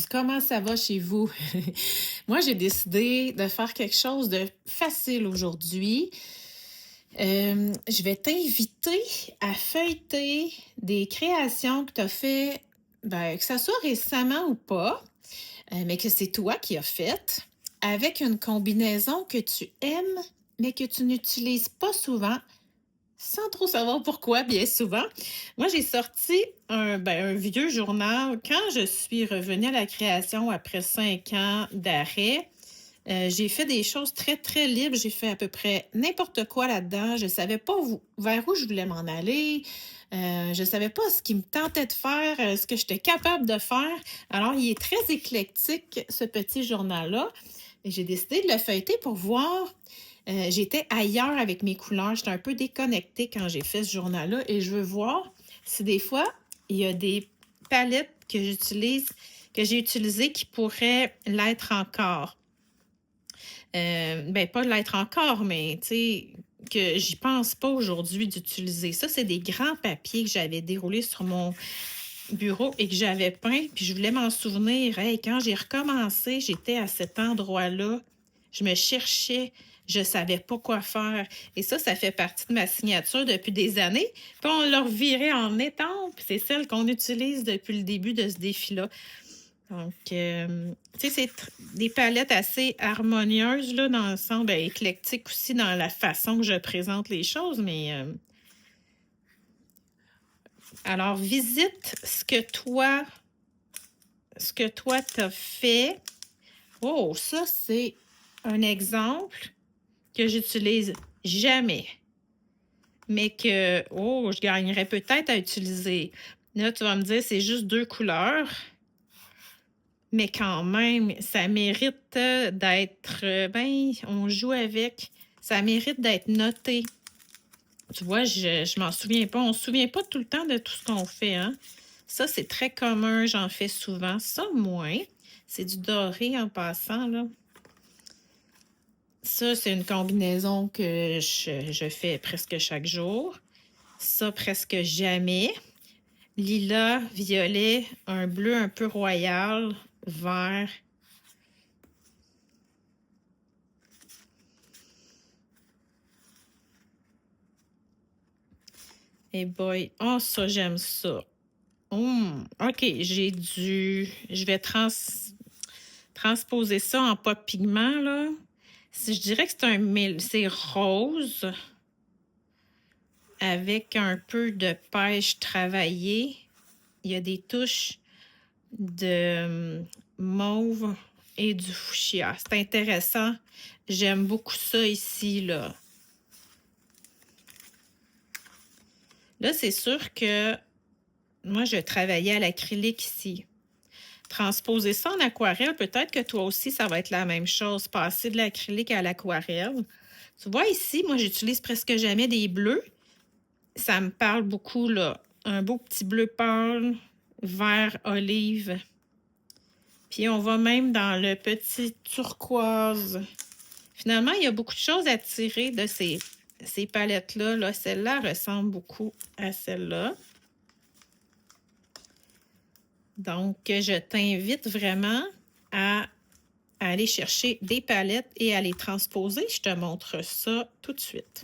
Comment ça va chez vous? Moi, j'ai décidé de faire quelque chose de facile aujourd'hui. Je vais t'inviter à feuilleter des créations que tu as fait, ben, que ça soit récemment ou pas, mais que c'est toi qui as faites, avec une combinaison que tu aimes, mais que tu n'utilises pas souvent, sans trop savoir pourquoi, bien souvent. Moi, j'ai sorti un vieux journal quand je suis revenue à la création après 5 ans d'arrêt. J'ai fait des choses très, très libres. J'ai fait à peu près n'importe quoi là-dedans. Je ne savais pas vers où je voulais m'en aller. Je ne savais pas ce qui me tentait de faire, ce que j'étais capable de faire. Alors, il est très éclectique, ce petit journal-là. Et j'ai décidé de le feuilleter pour voir. J'étais ailleurs avec mes couleurs. J'étais un peu déconnectée quand j'ai fait ce journal-là et je veux voir si des fois, il y a des palettes que j'ai utilisées qui pourraient l'être encore. Ben, pas l'être encore, mais tu sais, que j'y pense pas aujourd'hui d'utiliser. Ça, c'est des grands papiers que j'avais déroulés sur mon bureau et que j'avais peint, puis je voulais m'en souvenir. Hey, quand j'ai recommencé, j'étais à cet endroit-là, je me cherchais, je savais pas quoi faire. Et ça fait partie de ma signature depuis des années. Puis on l'a reviré en étampe. C'est celle qu'on utilise depuis le début de ce défi-là. Donc, tu sais, des palettes assez harmonieuses, là, dans le sens, ben, éclectique aussi dans la façon que je présente les choses, mais alors, visite ce que toi t'as fait. Oh, ça, c'est un exemple que j'utilise jamais, mais que, oh, je gagnerais peut-être à utiliser. Là, tu vas me dire, c'est juste 2 couleurs. Mais quand même, ça mérite d'être, ben, on joue avec. Ça mérite d'être noté. Tu vois, je m'en souviens pas. On se souvient pas tout le temps de tout ce qu'on fait, hein? Ça, c'est très commun, j'en fais souvent. Ça, moins. C'est du doré en passant, là. Ça, c'est une combinaison que je fais presque chaque jour. Ça, presque jamais. Lilas, violet, un bleu un peu royal, vert. Et boy, oh ça, j'aime ça. OK, je vais transposer ça en pop pigment, là. Si je dirais que c'est rose avec un peu de pêche travaillée. Il y a des touches de mauve et du fuchsia. C'est intéressant. J'aime beaucoup ça ici, là. Là, c'est sûr que moi, je travaillais à l'acrylique ici. Transposer ça en aquarelle, peut-être que toi aussi, ça va être la même chose. Passer de l'acrylique à l'aquarelle. Tu vois ici, moi, j'utilise presque jamais des bleus. Ça me parle beaucoup, là. Un beau petit bleu pâle, vert olive. Puis on va même dans le petit turquoise. Finalement, il y a beaucoup de choses à tirer de ces palettes-là. Là. Celle-là ressemble beaucoup à celle-là. Donc, je t'invite vraiment à aller chercher des palettes et à les transposer. Je te montre ça tout de suite.